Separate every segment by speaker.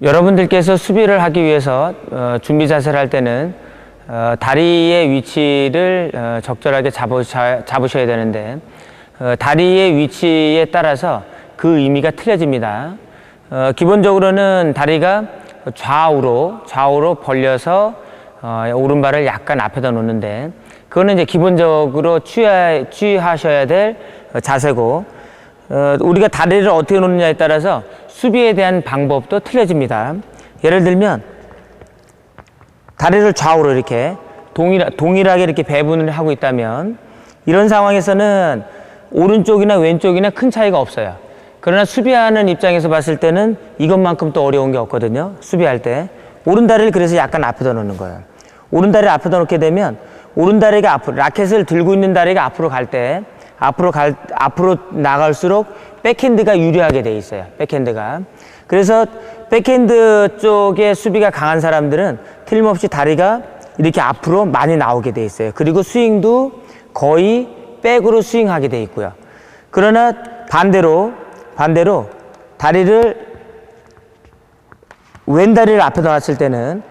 Speaker 1: 여러분들께서 수비를 하기 위해서 준비 자세를 할 때는 다리의 위치를 적절하게 잡으셔야 되는데 다리의 위치에 따라서 그 의미가 틀려집니다. 기본적으로는 다리가 좌우로 벌려서 오른발을 약간 앞에다 놓는데 그거는 이제 기본적으로 취하셔야 될 자세고 우리가 다리를 어떻게 놓느냐에 따라서 수비에 대한 방법도 틀려집니다. 예를 들면 다리를 좌우로 이렇게 동일하게 이렇게 배분을 하고 있다면 이런 상황에서는 오른쪽이나 왼쪽이나 큰 차이가 없어요. 그러나 수비하는 입장에서 봤을 때는 이것만큼 또 어려운 게 없거든요. 수비할 때 오른다리를 그래서 약간 앞에다 놓는 거예요. 오른다리를 앞에다 놓게 되면 오른다리가 앞으로 라켓을 들고 있는 다리가 앞으로 갈 때 앞으로 나갈수록 백핸드가 유리하게 돼 있어요. 백핸드가. 그래서 백핸드 쪽에 수비가 강한 사람들은 틀림없이 다리가 이렇게 앞으로 많이 나오게 돼 있어요. 그리고 스윙도 거의 백으로 스윙하게 돼 있고요. 그러나 반대로 다리를 왼다리를 앞에다 놨을 때는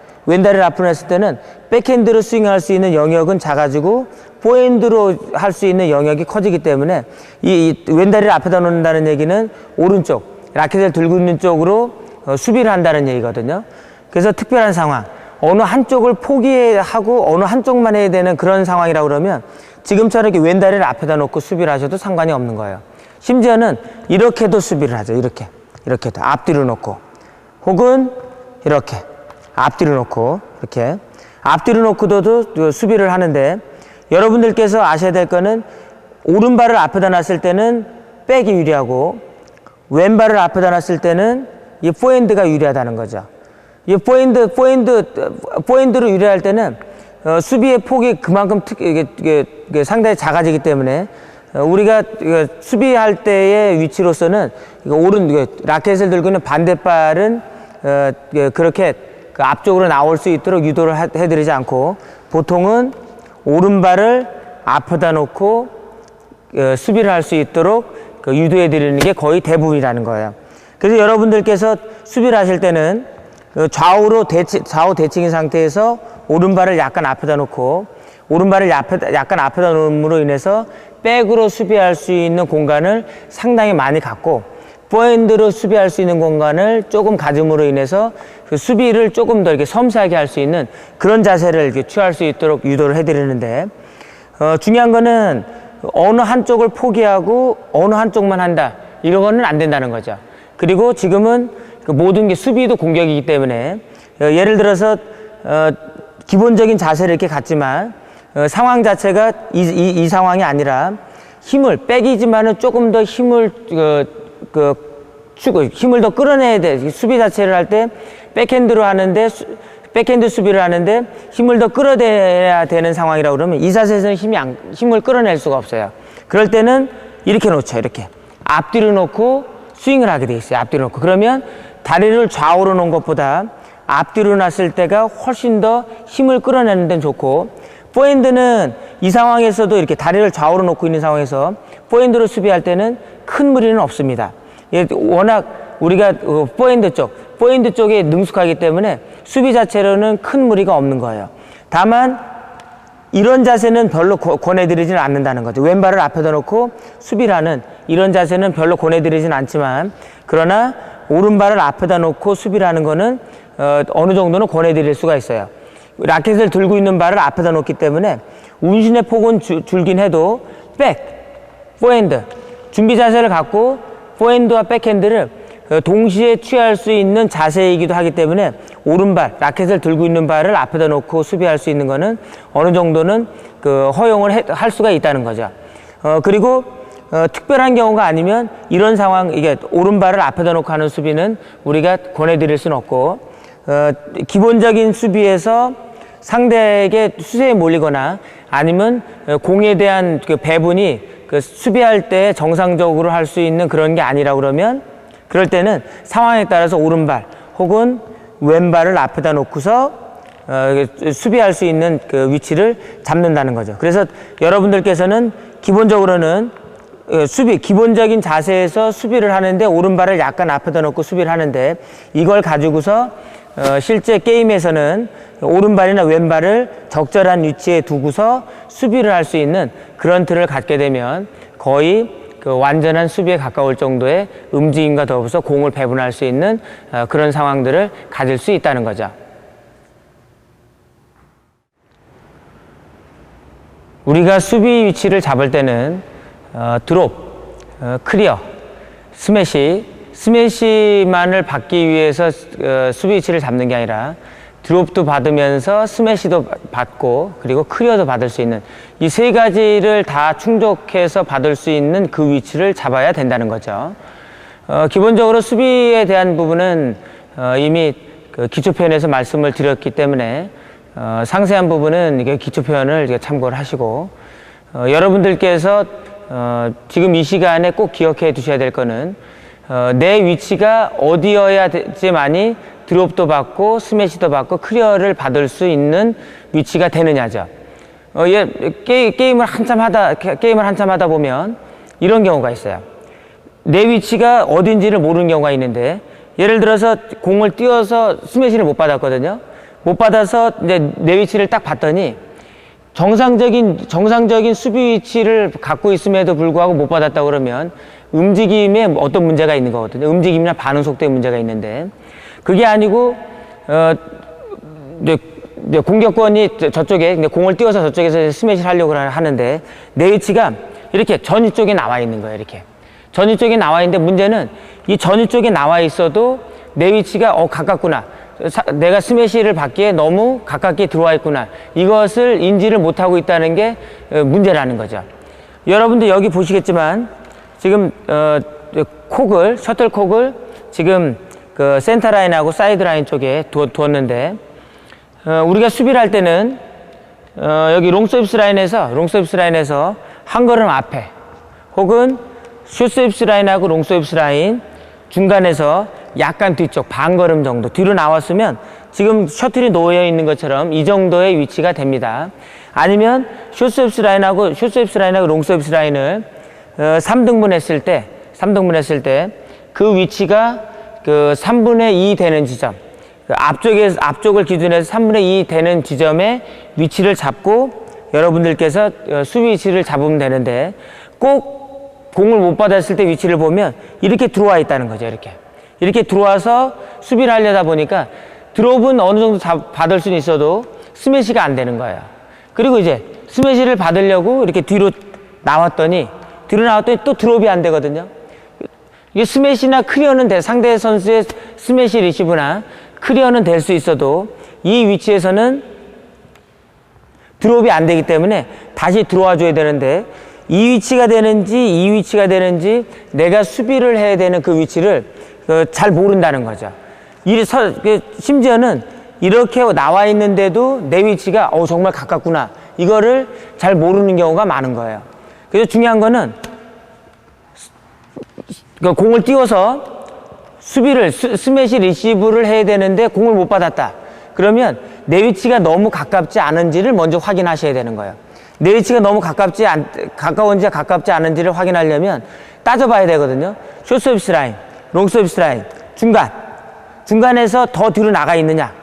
Speaker 1: 백핸드로 스윙할 수 있는 영역은 작아지고 포핸드로 할 수 있는 영역이 커지기 때문에 이 왼다리를 앞에다 놓는다는 얘기는 오른쪽 라켓을 들고 있는 쪽으로 수비를 한다는 얘기거든요. 그래서 특별한 상황, 어느 한쪽을 포기하고 어느 한쪽만 해야 되는 그런 상황이라고 그러면 지금처럼 이렇게 왼다리를 앞에다 놓고 수비를 하셔도 상관이 없는 거예요. 심지어는 이렇게도 수비를 하죠. 이렇게도 앞뒤로 놓고 혹은 이렇게 앞뒤로 놓고 이렇게 앞뒤로 놓고도 수비를 하는데 여러분들께서 아셔야 될 거는 오른발을 앞에다 놨을 때는 백이 유리하고 왼발을 앞에다 놨을 때는 이 포핸드가 유리하다는 거죠. 이 포핸드로 유리할 때는 수비의 폭이 그만큼 상당히 작아지기 때문에 우리가 수비할 때의 위치로서는 라켓을 들고 있는 반대발은 그렇게 앞쪽으로 나올 수 있도록 유도를 해드리지 않고 보통은 오른발을 앞에다 놓고 수비를 할 수 있도록 유도해 드리는 게 거의 대부분이라는 거예요. 그래서 여러분들께서 수비를 하실 때는 좌우 대칭인 상태에서 오른발을 약간 앞에다 놓고 오른발을 약간 앞에다 놓음으로 인해서 백으로 수비할 수 있는 공간을 상당히 많이 갖고 포핸드로 수비할 수 있는 공간을 조금 가짐으로 인해서 그 수비를 조금 더 이렇게 섬세하게 할 수 있는 그런 자세를 이렇게 취할 수 있도록 유도를 해드리는데 중요한 거는 어느 한쪽을 포기하고 어느 한쪽만 한다 이런 거는 안 된다는 거죠. 그리고 지금은 모든 게 수비도 공격이기 때문에 예를 들어서 기본적인 자세를 이렇게 갖지만 상황 자체가 이 상황이 아니라 백이지만은 조금 더 힘을 더 끌어내야 돼. 수비 자체를 할 때 백핸드 수비를 하는데 힘을 더 끌어내야 되는 상황이라고 그러면 이 자세에서는 힘을 끌어낼 수가 없어요. 그럴 때는 이렇게 놓죠. 이렇게 앞뒤로 놓고 스윙을 하게 돼 있어요. 앞뒤로 놓고 그러면 다리를 좌우로 놓은 것보다 앞뒤로 놨을 때가 훨씬 더 힘을 끌어내는 데는 좋고 포핸드는 이 상황에서도 이렇게 다리를 좌우로 놓고 있는 상황에서 포핸드로 수비할 때는 큰 무리는 없습니다. 워낙 우리가 포핸드 쪽에 능숙하기 때문에 수비 자체로는 큰 무리가 없는 거예요. 다만 이런 자세는 별로 권해드리지는 않는다는 거죠. 왼발을 앞에다 놓고 수비를 하는 이런 자세는 별로 권해드리지는 않지만 그러나 오른발을 앞에다 놓고 수비를 하는 거는 어느 정도는 권해드릴 수가 있어요. 라켓을 들고 있는 발을 앞에다 놓기 때문에 운신의 폭은 줄긴 해도 포핸드 준비 자세를 갖고 포핸드와 백핸드를 동시에 취할 수 있는 자세이기도 하기 때문에 오른발, 라켓을 들고 있는 발을 앞에다 놓고 수비할 수 있는 거는 어느 정도는 허용을 할 수가 있다는 거죠. 그리고 특별한 경우가 아니면 이런 상황, 이게 오른발을 앞에다 놓고 하는 수비는 우리가 권해드릴 수는 없고 기본적인 수비에서 상대에게 수세에 몰리거나 아니면 공에 대한 배분이 수비할 때 정상적으로 할 수 있는 그런 게 아니라고 그러면 그럴 때는 상황에 따라서 오른발 혹은 왼발을 앞에다 놓고서 수비할 수 있는 그 위치를 잡는다는 거죠. 그래서 여러분들께서는 기본적으로는 수비, 기본적인 자세에서 수비를 하는데 오른발을 약간 앞에다 놓고 수비를 하는데 이걸 가지고서 실제 게임에서는 오른발이나 왼발을 적절한 위치에 두고서 수비를 할 수 있는 그런 틀을 갖게 되면 거의 그 완전한 수비에 가까울 정도의 움직임과 더불어서 공을 배분할 수 있는 그런 상황들을 가질 수 있다는 거죠. 우리가 수비 위치를 잡을 때는 드롭, 클리어, 스매시만을 받기 위해서 수비 위치를 잡는 게 아니라 드롭도 받으면서 스매시도 받고 그리고 클리어도 받을 수 있는 이 세 가지를 다 충족해서 받을 수 있는 그 위치를 잡아야 된다는 거죠. 기본적으로 수비에 대한 부분은 이미 그 기초 표현에서 말씀을 드렸기 때문에 상세한 부분은 이게 기초 표현을 참고를 하시고 여러분들께서 지금 이 시간에 꼭 기억해 두셔야 될 거는 내 위치가 어디여야지만이 드롭도 받고 스매시도 받고 클리어를 받을 수 있는 위치가 되느냐죠. 게임을 한참 하다 보면 이런 경우가 있어요. 내 위치가 어딘지를 모르는 경우가 있는데 예를 들어서 공을 띄워서 스매시를 못 받았거든요. 못 받아서 이제 내 위치를 딱 봤더니 정상적인 수비 위치를 갖고 있음에도 불구하고 못 받았다 그러면 움직임에 어떤 문제가 있는 거거든요. 움직임이나 반응 속도에 문제가 있는데 그게 아니고 이제 공격권이 저쪽에 공을 띄워서 저쪽에서 스매시를 하려고 하는데 내 위치가 이렇게 전위 쪽에 나와 있는 거예요. 이렇게 전위 쪽에 나와 있는데 문제는 이 전위 쪽에 나와 있어도 내 위치가 가깝구나. 내가 스매시를 받기에 너무 가깝게 들어와 있구나. 이것을 인지를 못하고 있다는 게 문제라는 거죠. 여러분들 여기 보시겠지만 지금 셔틀콕을 지금 그 센터라인하고 사이드라인 쪽에 두었는데 우리가 수비를 할 때는 여기 롱서비스 라인에서 한 걸음 앞에 혹은 숏서비스 라인하고 롱서비스 라인 중간에서 약간 뒤쪽 반 걸음 정도 뒤로 나왔으면 지금 셔틀이 놓여 있는 것처럼 이 정도의 위치가 됩니다. 아니면 숏서비스 라인하고 롱서비스 라인을 3등분 했을 때 그 위치가 그 3분의 2 되는 지점, 앞쪽을 기준해서 3분의 2 되는 지점에 위치를 잡고 여러분들께서 수비 위치를 잡으면 되는데 꼭 공을 못 받았을 때 위치를 보면 이렇게 들어와 있다는 거죠. 이렇게 들어와서 수비를 하려다 보니까 드롭은 어느 정도 받을 수는 있어도 스매시가 안 되는 거예요. 그리고 이제 스매시를 받으려고 이렇게 뒤로 나왔더니 또 드롭이 안 되거든요. 이게 스매시나 클리어는 상대 선수의 스매시 리시브나 클리어는 될 수 있어도 이 위치에서는 드롭이 안 되기 때문에 다시 들어와 줘야 되는데 이 위치가 되는지 내가 수비를 해야 되는 그 위치를 잘 모른다는 거죠. 심지어는 이렇게 나와 있는데도 내 위치가 정말 가깝구나. 이거를 잘 모르는 경우가 많은 거예요. 그래서 중요한 거는 공을 띄워서 스매시 리시브를 해야 되는데 공을 못 받았다. 그러면 내 위치가 너무 가깝지 않은지를 먼저 확인하셔야 되는 거예요. 내 위치가 너무 가까운지 가깝지 않은지를 확인하려면 따져봐야 되거든요. 숏서비스 라인, 롱서비스 라인, 중간에서 더 뒤로 나가 있느냐,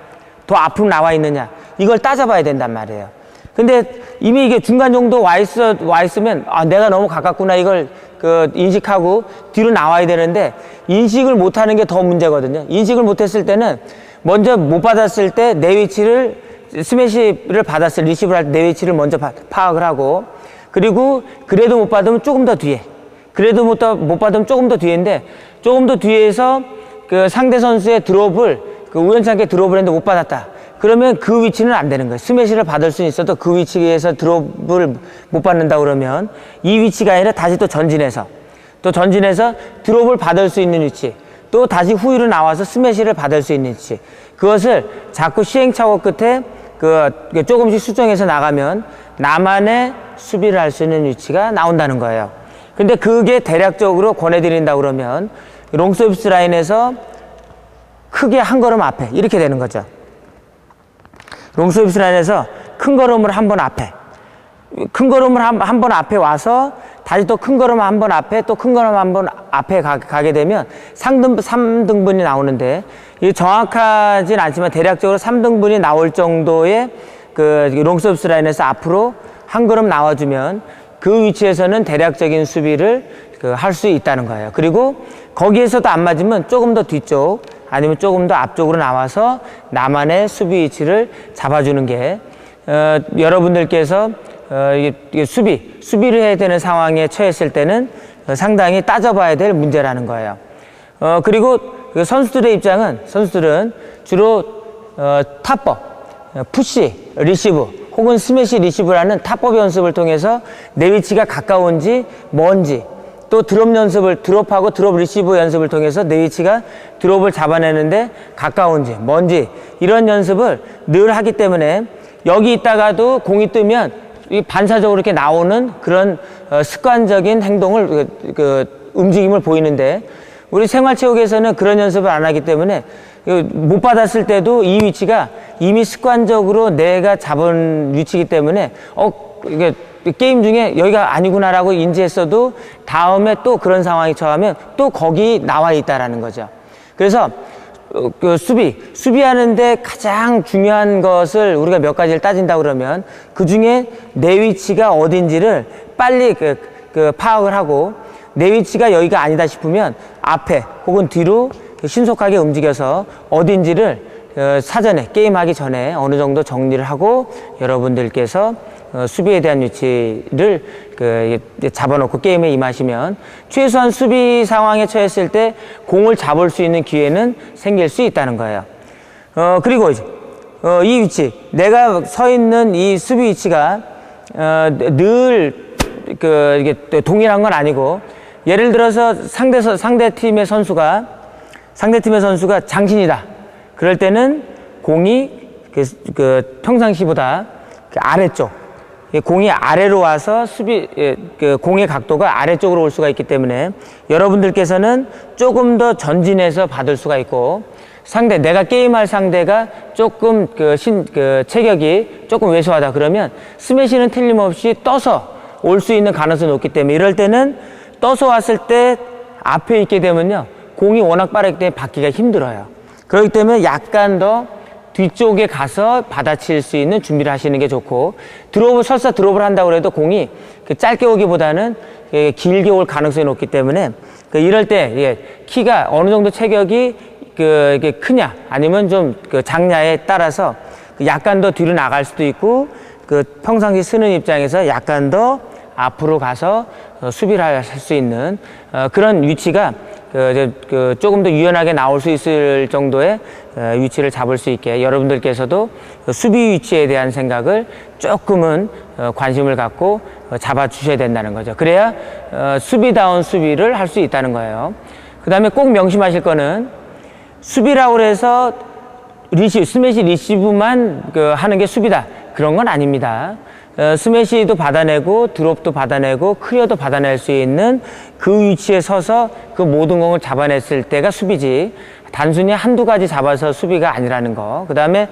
Speaker 1: 더 앞으로 나와 있느냐, 이걸 따져봐야 된단 말이에요. 근데 이미 이게 중간 정도 와 있으면 내가 너무 가깝구나 이걸 인식하고 뒤로 나와야 되는데 인식을 못하는 게 더 문제거든요. 인식을 못했을 때는 먼저 못 받았을 때 내 위치를 스매시를 받았을 리시브를 할 때 내 위치를 먼저 파악을 하고 그리고 그래도 못 받으면 조금 더 뒤에 못 받으면 조금 더 뒤인데 조금 더 뒤에서 그 상대 선수의 드롭을 우연찮게 드롭을 했는데 못 받았다. 그러면 그 위치는 안 되는 거예요. 스매시를 받을 수는 있어도 그 위치에서 드롭을 못 받는다 그러면 이 위치가 아니라 다시 또 전진해서 드롭을 받을 수 있는 위치, 또 다시 후위로 나와서 스매시를 받을 수 있는 위치, 그것을 자꾸 시행착오 끝에 조금씩 수정해서 나가면 나만의 수비를 할 수 있는 위치가 나온다는 거예요. 근데 그게 대략적으로 권해드린다 그러면 롱서비스 라인에서 크게 한 걸음 앞에 이렇게 되는 거죠. 롱서비스 라인에서 큰 걸음을 한 번 앞에 와서 다시 또 큰 걸음 한번 앞에 또 큰 걸음 한번 앞에 가게 되면 3등분이 나오는데 이 정확하진 않지만 대략적으로 3등분이 나올 정도의 그 롱서비스 라인에서 앞으로 한 걸음 나와주면 그 위치에서는 대략적인 수비를 할 수 있다는 거예요. 그리고 거기에서도 안 맞으면 조금 더 뒤쪽 아니면 조금 더 앞쪽으로 나와서 나만의 수비 위치를 잡아주는 게 여러분들께서 이게 수비를 해야 되는 상황에 처했을 때는 상당히 따져봐야 될 문제라는 거예요. 그리고 선수들의 입장은 선수들은 주로 탑법, 푸시, 리시브 혹은 스매시 리시브라는 탑법 연습을 통해서 내 위치가 가까운지 먼지 또 드롭 연습을 드롭하고 드롭 리시브 연습을 통해서 내 위치가 드롭을 잡아내는데 가까운지 먼지 이런 연습을 늘 하기 때문에 여기 있다가도 공이 뜨면 반사적으로 이렇게 나오는 그런 습관적인 행동을 움직임을 보이는데 우리 생활체육에서는 그런 연습을 안 하기 때문에 못 받았을 때도 이 위치가 이미 습관적으로 내가 잡은 위치이기 때문에 이게 게임 중에 여기가 아니구나라고 인지했어도 다음에 또 그런 상황이 처하면 또 거기 나와 있다라는 거죠. 그래서 수비하는데 가장 중요한 것을 우리가 몇 가지를 따진다 그러면 그 중에 내 위치가 어딘지를 빨리 파악을 하고 내 위치가 여기가 아니다 싶으면 앞에 혹은 뒤로 신속하게 움직여서 어딘지를 사전에 게임하기 전에 어느 정도 정리를 하고 여러분들께서 수비에 대한 위치를 잡아놓고 게임에 임하시면 최소한 수비 상황에 처했을 때 공을 잡을 수 있는 기회는 생길 수 있다는 거예요. 그리고 이 위치, 내가 서 있는 이 수비 위치가 늘 이게 동일한 건 아니고 예를 들어서 상대 팀의 선수가 장신이다. 그럴 때는 공이 평상시보다 아래쪽, 공이 아래로 와서 공의 각도가 아래쪽으로 올 수가 있기 때문에 여러분들께서는 조금 더 전진해서 받을 수가 있고 내가 게임할 상대가 조금 체격이 조금 왜소하다 그러면 스매시는 틀림없이 떠서 올 수 있는 가능성이 높기 때문에 이럴 때는 떠서 왔을 때 앞에 있게 되면요 공이 워낙 빠르기 때문에 받기가 힘들어요. 그렇기 때문에 약간 더 뒤쪽에 가서 받아칠 수 있는 준비를 하시는 게 좋고 설사 드롭을 한다고 해도 공이 짧게 오기보다는 길게 올 가능성이 높기 때문에 이럴 때 키가 어느 정도 체격이 이게 크냐 아니면 좀 작냐에 따라서 약간 더 뒤로 나갈 수도 있고 평상시 쓰는 입장에서 약간 더 앞으로 가서 수비를 할 수 있는 그런 위치가 조금 더 유연하게 나올 수 있을 정도의 위치를 잡을 수 있게 여러분들께서도 수비 위치에 대한 생각을 조금은 관심을 갖고 잡아 주셔야 된다는 거죠. 그래야 수비다운 수비를 할 수 있다는 거예요. 그 다음에 꼭 명심하실 거는 수비라고 해서 스매시 리시브만 하는 게 수비다 그런 건 아닙니다. 스매시도 받아내고 드롭도 받아내고 클리어도 받아낼 수 있는 그 위치에 서서 그 모든 공을 잡아냈을 때가 수비지 단순히 한두 가지 잡아서 수비가 아니라는 거. 그 다음에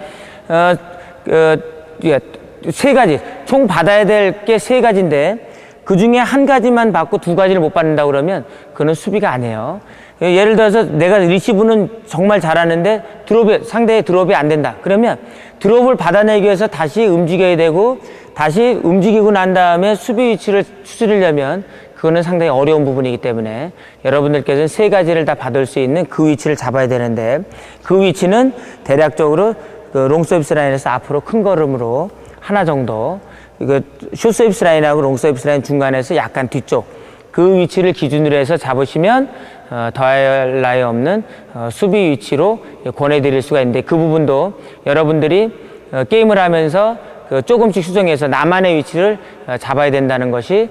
Speaker 1: 세 가지 총 받아야 될 게 세 가지인데 그 중에 한 가지만 받고 두 가지를 못 받는다 그러면 그건 수비가 아니에요. 예를 들어서 내가 리시브는 정말 잘하는데 상대의 드롭이 안 된다 그러면 드롭을 받아내기 위해서 다시 움직여야 되고 다시 움직이고 난 다음에 수비 위치를 추스리려면 그거는 상당히 어려운 부분이기 때문에 여러분들께서는 세 가지를 다 받을 수 있는 그 위치를 잡아야 되는데 그 위치는 대략적으로 롱서비스 라인에서 앞으로 큰 걸음으로 하나 정도 숏서비스 라인하고 롱서비스 라인 중간에서 약간 뒤쪽 그 위치를 기준으로 해서 잡으시면 더할 나위 없는 수비 위치로 권해드릴 수가 있는데 그 부분도 여러분들이 게임을 하면서 조금씩 수정해서 나만의 위치를 잡아야 된다는 것이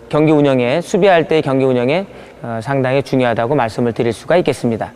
Speaker 1: 경기 운영에 수비할 때의 경기 운영에 상당히 중요하다고 말씀을 드릴 수가 있겠습니다.